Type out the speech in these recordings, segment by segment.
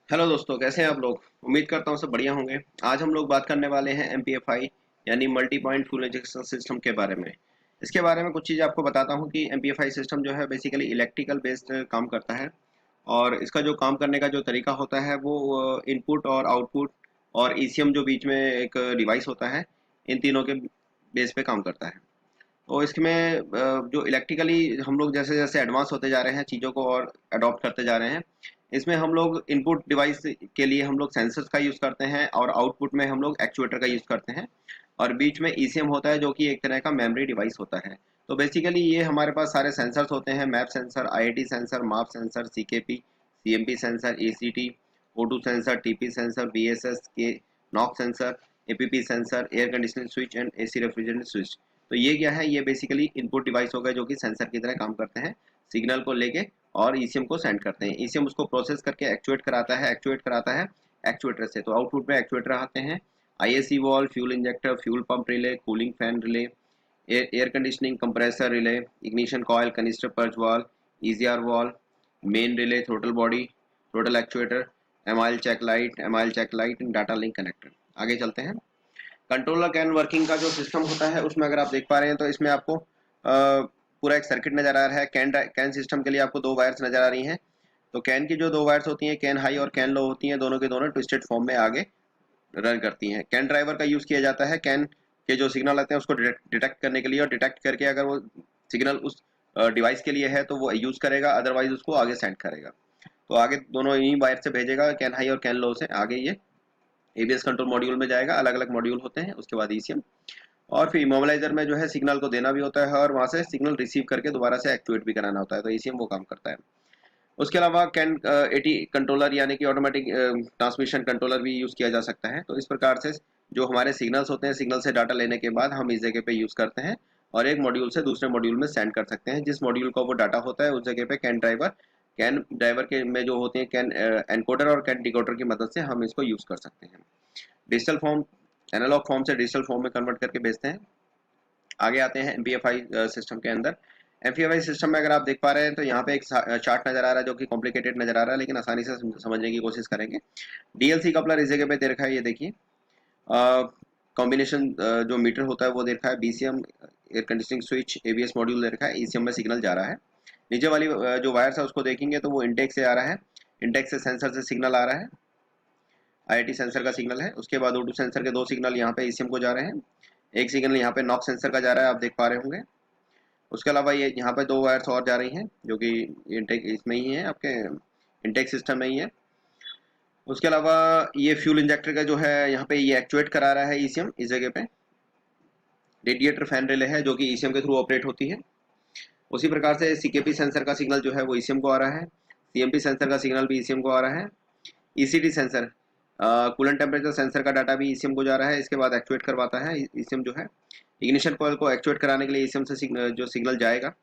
Hello दोस्तों, कैसे हैं आप लोग। उम्मीद करता हूँ सब बढ़िया होंगे। आज हम लोग बात करने वाले हैं एमपीएफआई यानी multi point fuel injection system के बारे में। इसके बारे में कुछ चीज़ आपको बताता हूँ कि एमपीएफआई सिस्टम जो है बेसिकली इलेक्ट्रिकल बेस्ड काम करता है। और इसका जो काम करने का जो तरीका होता है वो इनपुट और आउटपुट और ईसीएम जो बीच में एक डिवाइस होता है, इन तीनों के बेस पे काम करता है। तो इसमें जो इलेक्ट्रिकली हम लोग जैसे जैसे एडवांस होते जा रहे हैं, चीज़ों को और अडॉप्ट करते जा रहे हैं। इसमें हम लोग इनपुट डिवाइस के लिए हम लोग सेंसर्स का यूज़ करते हैं और आउटपुट में हम लोग एक्चुएटर का यूज़ करते हैं। और बीच में ईसीएम होता है जो कि एक तरह का मेमोरी डिवाइस होता है। तो बेसिकली ये हमारे पास सारे सेंसर्स होते हैं: MAP sensor, IIT sensor, MAP sensor, CKP, CMP sensor, ACT, O2 sensor, TP sensor, BSS के, knock sensor, APP sensor, air conditioning switch and AC refrigerant switch. तो ये क्या है, ये बेसिकली इनपुट डिवाइस हो गए जो कि सेंसर की तरह काम करते हैं, सिग्नल को लेके और ईसीएम को सेंड करते हैं। ईसीएम उसको प्रोसेस करके एक्चुएट कराता है एक्चुएटर से। तो आउटपुट में एक्चुएटर आते हैं: ISC valve, fuel injector, fuel pump relay, cooling fan relay, air conditioning compressor relay, ignition coil, canister purge valve, EGR valve, main relay, throttle body, throttle actuator, MIL check light, data link connector. आगे चलते हैं। Controller can working का जो system होता है उसमें अगर आप देख पा रहे हैं तो इसमें आपको पूरा एक सर्किट नजर आ रहा है। कैन सिस्टम के लिए आपको दो वायर्स नजर आ रही हैं। तो कैन की जो दो वायर्स होती हैं, कैन हाई और कैन लो होती हैं, दोनों के दोनों ट्विस्टेड फॉर्म में आगे रन करती हैं। कैन ड्राइवर का यूज़ किया जाता है कैन के जो सिग्नल आते हैं उसको डिटेक्ट करने के लिए, और डिटेक्ट करके अगर वो सिग्नल उस डिवाइस के लिए है तो वो यूज़ करेगा, अदरवाइज उसको आगे सेंड करेगा। तो आगे दोनों इन्हीं वायर से भेजेगा, कैन हाई और कैन लो से आगे ये एबीएस कंट्रोल मॉड्यूल में जाएगा। अलग अलग मॉड्यूल होते हैं, उसके बाद ईसीएम, और फिर इमोबिलाइजर में जो है सिग्नल को देना भी होता है और वहां से सिग्नल रिसीव करके दोबारा से एक्टिवेट भी कराना होता है। तो ईसीएम वो काम करता है। उसके अलावा कैन एटी कंट्रोलर यानी कि ऑटोमेटिक ट्रांसमिशन कंट्रोलर भी यूज़ किया जा सकता है। तो इस प्रकार से जो हमारे सिग्नल्स होते हैं, सिग्नल से डाटा लेने के बाद हम इस जगह पे यूज़ करते हैं और एक मॉड्यूल से दूसरे मॉड्यूल में सेंड कर सकते हैं। जिस मॉड्यूल का वो डाटा होता है उस जगह पे कैन ड्राइवर के में जो होते हैं कैन एनकोडर और कैन डिकोडर की मदद से हम इसको यूज़ कर सकते हैं। डिजिटल फॉर्म, एनालॉग फॉर्म से डिजिटल फॉर्म में कन्वर्ट करके भेजते हैं। आगे आते हैं एमपीएफआई सिस्टम के अंदर। एमपीएफआई सिस्टम में अगर आप देख पा रहे हैं तो यहाँ पे एक चार्ट नजर आ रहा है जो कि कॉम्प्लिकेटेड नजर आ रहा है, लेकिन आसानी से समझने की कोशिश करेंगे। डीएलसी कपलर इस जगह पे दे रखा है, ये देखिए। कॉम्बिनेशन जो मीटर होता है वो दे रखा है, BCM, air conditioning switch, ABS module दे रखा है, ईसीएम में सिग्नल जा रहा है। नीचे वाली जो वायर्स है उसको देखेंगे तो वो इंटेक से आ रहा है, इंटेक से सेंसर से सिग्नल आ रहा है, आईआईटी सेंसर का सिग्नल है। उसके बाद O2 सेंसर के दो सिग्नल यहाँ पे ईसीएम को जा रहे हैं, एक सिग्नल यहाँ पे नॉक सेंसर का जा रहा है, आप देख पा रहे होंगे। उसके अलावा ये यहाँ पे दो वायर्स और जा रही हैं जो कि इंटेक इसमें ही है, आपके इंटेक सिस्टम में ही है। उसके अलावा ये फ्यूल इंजेक्टर का जो है यहाँ पे ये एक्चुएट करा रहा है ईसीएम इस जगह पे। रेडिएटर फैन रिले है जो कि ईसीएम के थ्रू ऑपरेट होती है। उसी प्रकार से सीकेपी सेंसर का सिग्नल जो है वो ईसीएम को आ रहा है, सीएमपी सेंसर का सिग्नल भी ईसीएम को आ रहा है। ECT sensor, coolant temperature sensor का डाटा भी ईसीएम को जा रहा है, इसके बाद एक्चुएट करवाता है ईसीएम जो है। इग्निशन कॉइल को एक्चुएट कराने के लिए ईसीएम से जो सिग्नल जाएगा।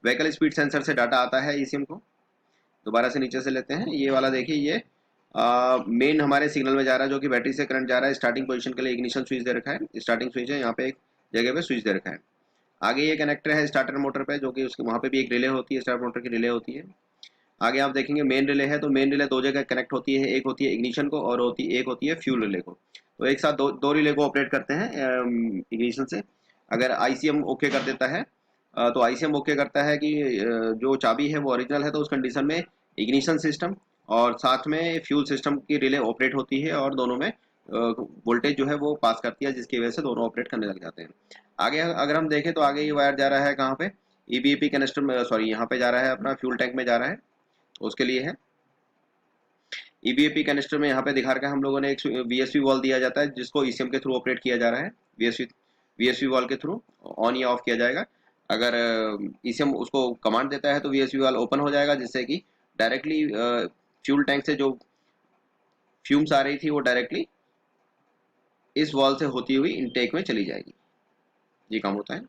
व्हीकल स्पीड सेंसर से डाटा आता है ईसीएम को। दोबारा से नीचे से लेते हैं, ये वाला देखिए, ये मेन हमारे सिग्नल में जा रहा है जो कि बैटरी से करंट जा रहा है। स्टार्टिंग पोजीशन के लिए इग्निशन स्विच दे रखा है, स्टार्टिंग स्विच है यहाँ पे, एक जगह पे स्विच दे रखा है। आगे ये कनेक्टर है स्टार्टर मोटर पे जो कि उसके वहाँ पे भी एक रिले होती है, स्टार्टर मोटर की रिले होती है। आगे आप देखेंगे मेन रिले है, तो मेन रिले दो जगह कनेक्ट होती है, एक होती है इग्निशन को और एक होती है फ्यूल रिले को। तो एक साथ दो रिले को ऑपरेट करते हैं इग्निशन से। अगर आईसीएम ओके कर देता है तो आईसीएम ओके करता है कि जो चाबी है वो ओरिजिनल है, तो उस कंडीशन में इग्निशन सिस्टम और साथ में फ्यूल सिस्टम की रिले ऑपरेट होती है और दोनों में वोल्टेज जो है वो पास करती है, जिसकी वजह से दोनों ऑपरेट करने लग जाते हैं। आगे अगर हम देखें तो आगे ये वायर जा रहा है कहाँ पे, ईबीपी कैनिस्टर में, सॉरी यहाँ पे जा रहा है अपना फ्यूल टैंक में जा रहा है, उसके लिए है। ईबीएपी कैनिस्टर में यहाँ पे दिखा रखा है हम लोगों ने एक वीएसपी वॉल दिया जाता है जिसको ईसीएम के थ्रू ऑपरेट किया जा रहा है। वीएसपी वॉल के थ्रू ऑन या ऑफ किया जाएगा। अगर ईसीएम उसको कमांड देता है तो वीएसपी वॉल ओपन हो जाएगा, जिससे कि डायरेक्टली फ्यूल टैंक से जो फ्यूम्स आ रही थी वो डायरेक्टली इस वॉल से होती हुई इनटेक में चली जाएगी। ये काम होता है,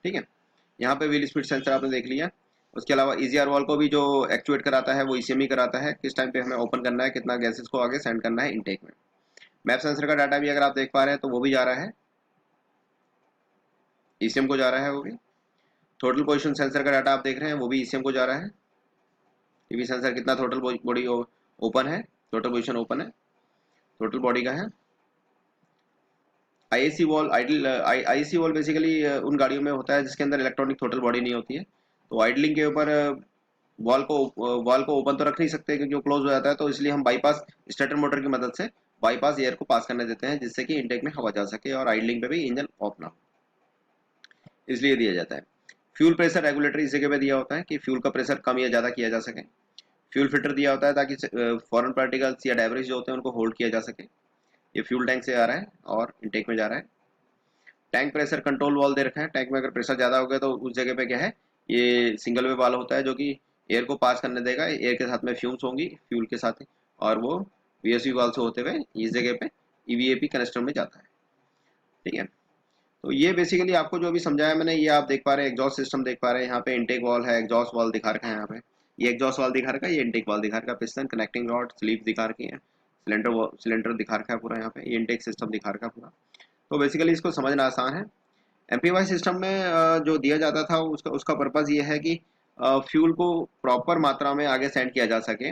ठीक है। यहाँ पे व्हील स्पीड सेंसर आपने देख लिया। उसके अलावा ईजीआर वॉल को भी जो एक्चुएट कराता है वो ईसीएम ही कराता है, किस टाइम पे हमें ओपन करना है, कितना गैसेस को आगे सेंड करना है इनटेक में। मैप सेंसर का डाटा भी अगर आप देख पा रहे हैं तो वो भी जा रहा है, ईसीएम को जा रहा है वो भी। थ्रोटल पोजीशन सेंसर का डाटा आप देख रहे हैं वो भी ईसीएम को जा रहा है। टीवी सेंसर कितना थ्रोटल बॉडी ओपन है, टोटल पोजीशन ओपन है, टोटल बॉडी का है। IAC valve, idle IAC valve basically उन गाड़ियों में होता है जिसके अंदर इलेक्ट्रॉनिक थ्रोटल बॉडी नहीं होती है। तो आइडलिंग के ऊपर वॉल को ओपन तो रख नहीं सकते क्योंकि वो क्लोज हो जाता है, तो इसलिए हम बाईपास स्टार्टर मोटर की मदद से बाईपास एयर को पास करने देते हैं जिससे कि इनटेक में हवा जा सके और आइडलिंग पे भी इंजन ऑफ ना हो, इसलिए दिया जाता है। फ्यूल प्रेशर रेगुलेटरी इस जगह पे दिया होता है कि फ्यूल का प्रेशर कम या ज़्यादा किया जा सके। फ्यूल फिल्टर दिया होता है ताकि फॉरेन पार्टिकल्स या डेब्रिस जो होते हैं उनको होल्ड किया जा सके। ये फ्यूल टैंक से आ रहा है और इनटेक में जा रहा है। टैंक प्रेशर कंट्रोल वाल्व दे रखा है, टैंक में अगर प्रेशर ज़्यादा हो गया तो उस जगह पे क्या है, ये सिंगल वे वाल्व होता है जो कि एयर को पास करने देगा, एयर के साथ में फ्यूम्स होंगी फ्यूल के साथ, और वो वीएसवी वाल्व से होते हुए इस जगह पे ईवीएपी कनेक्टर में जाता है। ठीक है, तो ये बेसिकली आपको जो अभी समझाया मैंने, ये आप देख पा रहे हैं, एग्जॉस्ट सिस्टम देख पा रहे हैं, यहाँ पे इनटेक वॉल है, एग्जॉस्ट वॉल दिखा रखा है यहाँ पे, ये एग्जॉस्ट वॉल दिखा रखा है, ये इनटेक वॉल दिखा रखा है, पिस्टन, कनेक्टिंग रॉड, स्लीव दिखा रखी है, सिलेंडर दिखा रखा है पूरा, यहाँ पे ये इनटेक सिस्टम दिखा रखा है पूरा। तो बेसिकली इसको समझना आसान है। एमपीवाई सिस्टम में जो दिया जाता था उसका उसका पर्पज़ ये है कि फ्यूल को प्रॉपर मात्रा में आगे सेंड किया जा सके।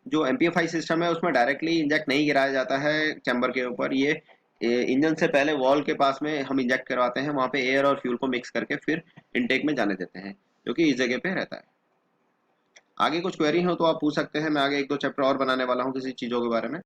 जो एमपीएफआई सिस्टम है उसमें डायरेक्टली इंजेक्ट नहीं गिराया जाता है चैम्बर के ऊपर, ये इंजन से पहले वॉल के पास में हम इंजेक्ट करवाते हैं, वहाँ पे एयर और फ्यूल को मिक्स करके फिर इनटेक में जाने देते हैं, जो कि इस जगह पे रहता है। आगे कुछ क्वेरी हो तो आप पूछ सकते हैं, मैं आगे एक दो चैप्टर और बनाने वाला हूँ किसी चीज़ों के बारे में।